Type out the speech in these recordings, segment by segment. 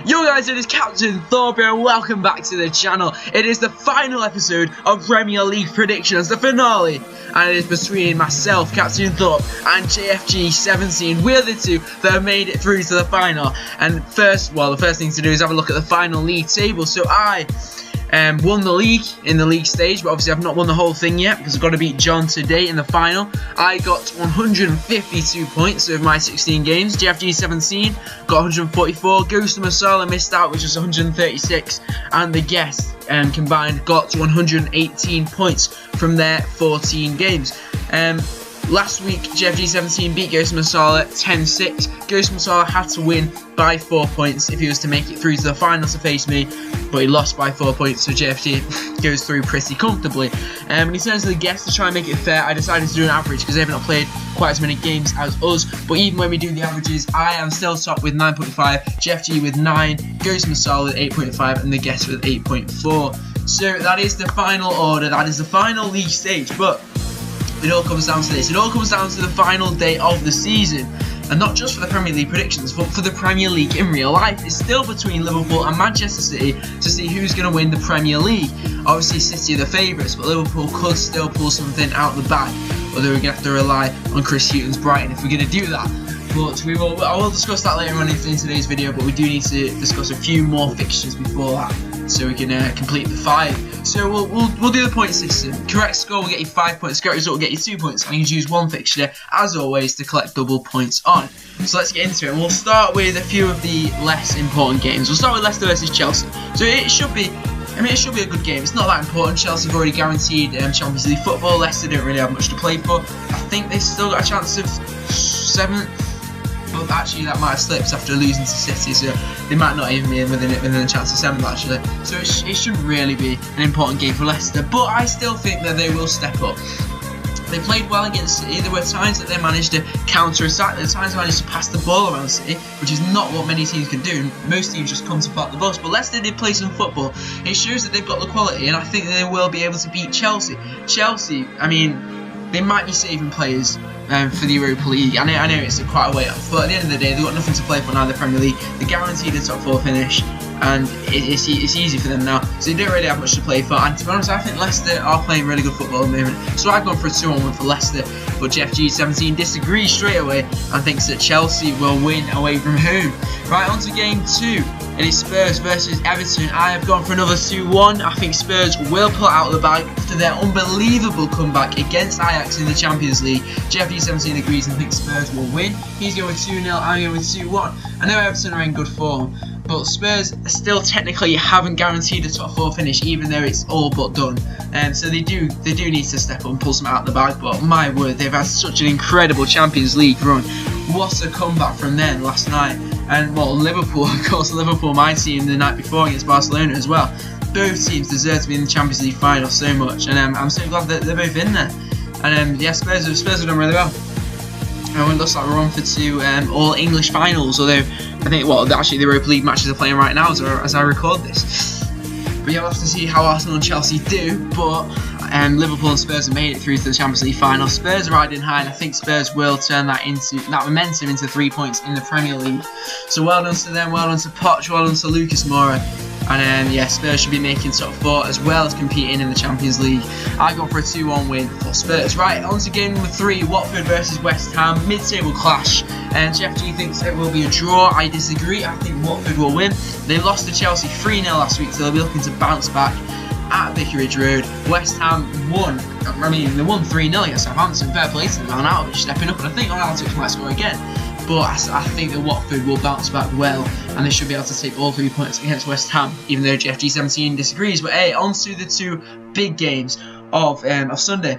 Yo guys, it is Captain Thorpe and welcome back to the channel. It is the final episode of Premier League Predictions, the finale. And it is between myself, Captain Thorpe, and JFG 17. We're the two that have made it through to the final. And the first thing to do is have a look at the final league table. So I won the league in the league stage, but obviously I've not won the whole thing yet because I've got to beat John today in the final. I got 152 points over my 16 games. JFG 17 got 144. Ghost Masala missed out, which was 136, and the guest combined got 118 points from their 14 games. Last week, JFG 17 beat Ghost Masala 10-6. Ghost Masala had to win by 4 points if he was to make it through to the final to face me, but he lost by 4 points, so JFG goes through pretty comfortably. And in terms of the guests, to try and make it fair, I decided to do an average because they've not played quite as many games as us. But even when we do the averages, I am still top with 9.5, JFG with 9, Ghost Masala with 8.5, and the guest with 8.4. So that is the final order, that is the final league stage. But it all comes down to this. It all comes down to the final day of the season. And not just for the Premier League predictions, but for the Premier League in real life. It's still between Liverpool and Manchester City to see who's going to win the Premier League. Obviously, City are the favourites, but Liverpool could still pull something out the bag. Although we're going to have to rely on Chris Hughton's Brighton if we're going to do that. But I will discuss that later on in today's video, but we do need to discuss a few more fixtures before that, so we can complete the 5. So we'll do the point system. Correct score will get you 5 points, correct result will get you 2 points, and you can choose one fixture, as always, to collect double points on. So let's get into it, and we'll start with a few of the less important games. We'll start with Leicester versus Chelsea. So it should be a good game. It's not that important. Chelsea have already guaranteed Champions League football. Leicester don't really have much to play for. I think they've still got a chance of 7th. But actually that might have slipped after losing to City, so they might not even be within a chance of 7th actually. So it shouldn't really be an important game for Leicester, but I still think that they will step up. They played well against City. There were times that they managed to counter-attack. There were times they managed to pass the ball around City, which is not what many teams can do. Most teams just come to park the bus. But Leicester did play some football. It shows that they've got the quality, and I think that they will be able to beat Chelsea. Chelsea, I mean, they might be saving players for the Europa League. I know it's quite a way off, but at the end of the day, they've got nothing to play for now in the Premier League. They're guaranteed a top 4 finish, and it's easy for them now, so they don't really have much to play for. And to be honest, I think Leicester are playing really good football at the moment, so I've gone for a 2-on-1 for Leicester. But JFG 17 disagrees straight away and thinks that Chelsea will win away from home. Right, on to game 2. It is Spurs versus Everton. I have gone for another 2-1. I think Spurs will pull out the bag after their unbelievable comeback against Ajax in the Champions League. JFG 17 agrees and thinks Spurs will win. He's going with 2-0, I'm going with 2-1. I know Everton are in good form, but Spurs still technically haven't guaranteed a top 4 finish, even though it's all but done. So they do need to step up and pull some out of the bag. But my word, they've had such an incredible Champions League run. What a comeback from them last night. And well, Liverpool, of course, my team the night before against Barcelona as well. Both teams deserve to be in the Champions League final so much, and I'm so glad that they're both in there. And yeah, Spurs have done really well. And it looks like we're on for 2 all English finals, although I think, well, actually the Europa League matches are playing right now as I record this. But yeah, we'll have to see how Arsenal and Chelsea do, but Liverpool and Spurs have made it through to the Champions League final. Spurs are riding high, and I think Spurs will turn that momentum into 3 points in the Premier League. So well done to them, well done to Poch, well done to Lucas Moura. And yeah, Spurs should be making top 4 as well as competing in the Champions League. I go for a 2-1 win for Spurs. Right, on to game number 3, Watford versus West Ham, mid-table clash. And JFG thinks it will be a draw. I disagree. I think Watford will win. They lost to Chelsea 3-0 last week, so they'll be looking to bounce back at Vicarage Road. West Ham won. I mean, they won 3-0 against Southampton. Fair play to them. Arnautovic stepping up, and I think Arnautovic might score again. But I think that Watford will bounce back well, and they should be able to take all 3 points against West Ham, even though JFG 17 disagrees. But hey, on to the 2 big games of Sunday.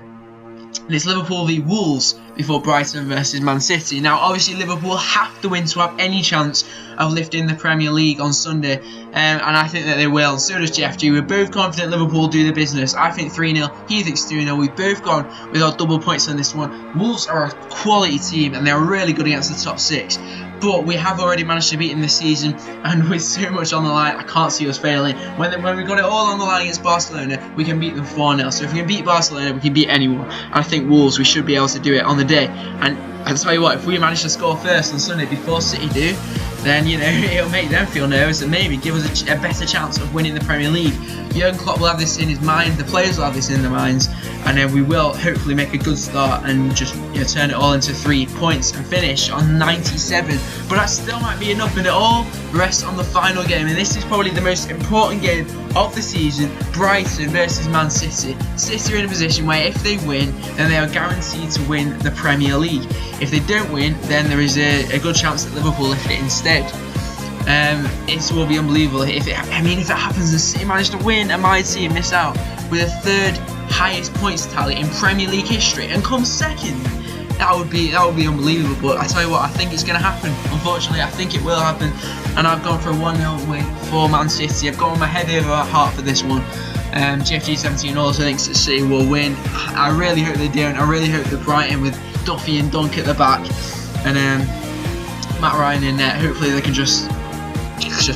And it's Liverpool v Wolves before Brighton versus Man City. Now, obviously, Liverpool have to win to have any chance of lifting the Premier League on Sunday, and I think that they will, and so does JFG. We're both confident Liverpool will do the business. I think 3-0, he thinks 2-0. We've both gone with our double points on this one. Wolves are a quality team, and they're really good against the top 6. But we have already managed to beat them this season, and with so much on the line, I can't see us failing. When we got it all on the line against Barcelona, we can beat them 4-0. So if we can beat Barcelona, we can beat anyone. And I think Wolves, we should be able to do it on the day. And I tell you what, if we manage to score first on Sunday before City do, then, you know, it'll make them feel nervous and maybe give us a better chance of winning the Premier League. Jurgen Klopp will have this in his mind, the players will have this in their minds, and then we will hopefully make a good start and just, you know, turn it all into 3 points and finish on 97. But that still might be enough, and it all rests on the final game, and this is probably the most important game of the season. Brighton versus Man City. City are in a position where if they win, then they are guaranteed to win the Premier League. If they don't win, then there is a good chance that Liverpool lift it instead. It will be unbelievable if it happens and City manage to win and my team miss out with a third highest points tally in Premier League history and come second. That would be unbelievable. But I tell you what, I think it's going to happen. Unfortunately, I think it will happen, and I've gone for a 1-0 win for Man City. I've gone my head over heart for this one. JFG 17 also thinks that City will win. I really hope they don't. I really hope that Brighton with Duffy and Dunk at the back and Matt Ryan in net. Hopefully they can just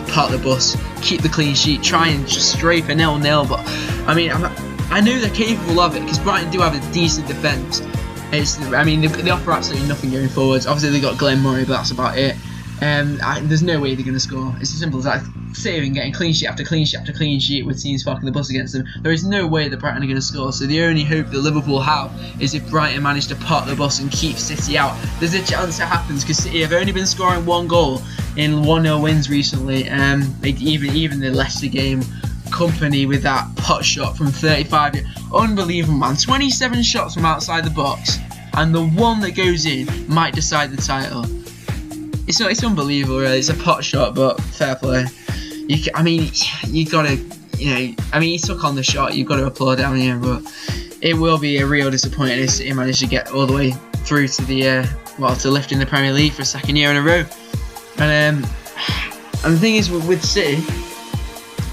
park the bus, keep the clean sheet, try and just strafe a 0-0. But I mean, I know they're capable of it because Brighton do have a decent defence. They offer absolutely nothing going forwards. Obviously they got Glenn Murray, but that's about it. There's no way they're going to score. It's as simple as that. City getting clean sheet after clean sheet after clean sheet with teams parking the bus against them. There is no way that Brighton are going to score. So the only hope that Liverpool have is if Brighton manage to park the bus and keep City out. There's a chance it happens because City have only been scoring 1 goal in 1-0 wins recently. Even the Leicester game, Company with that pot shot from 35. Unbelievable, man. 27 shots from outside the box, and the one that goes in might decide the title. It's unbelievable, really. It's a pot shot, but fair play. You gotta, he took on the shot. You've got to applaud down here, but it will be a real disappointment if City manage to get all the way through to the to lifting the Premier League for a 2nd year in a row. And the thing is with City,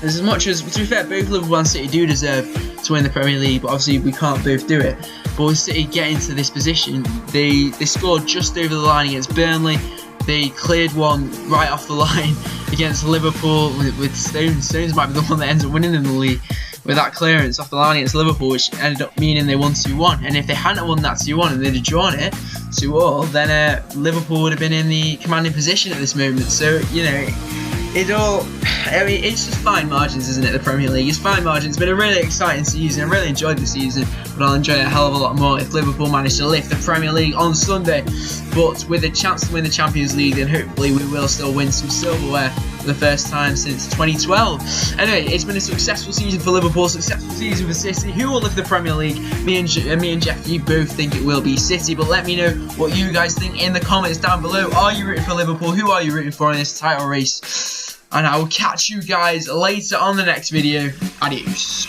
as much as, to be fair, both Liverpool and City do deserve to win the Premier League, but obviously we can't both do it. But with City getting to this position, they scored just over the line against Burnley. They cleared one right off the line against Liverpool with Stones. Stones might be the one that ends up winning in the league with that clearance off the line against Liverpool, which ended up meaning they won 2-1. And if they hadn't won that 2-1 and they'd have drawn it 2-2, then Liverpool would have been in the commanding position at this moment. So, it's just fine margins, isn't it, the Premier League? It's fine margins. It's been a really exciting season. I really enjoyed the season, but I'll enjoy it a hell of a lot more if Liverpool manage to lift the Premier League on Sunday. But with a chance to win the Champions League, then hopefully we will still win some silverware for the first time since 2012. Anyway, it's been a successful season for Liverpool, successful season for City. Who will lift the Premier League? Me and Jeff, you both think it will be City, but let me know what you guys think in the comments down below. Are you rooting for Liverpool? Who are you rooting for in this title race? And I will catch you guys later on the next video. Adios.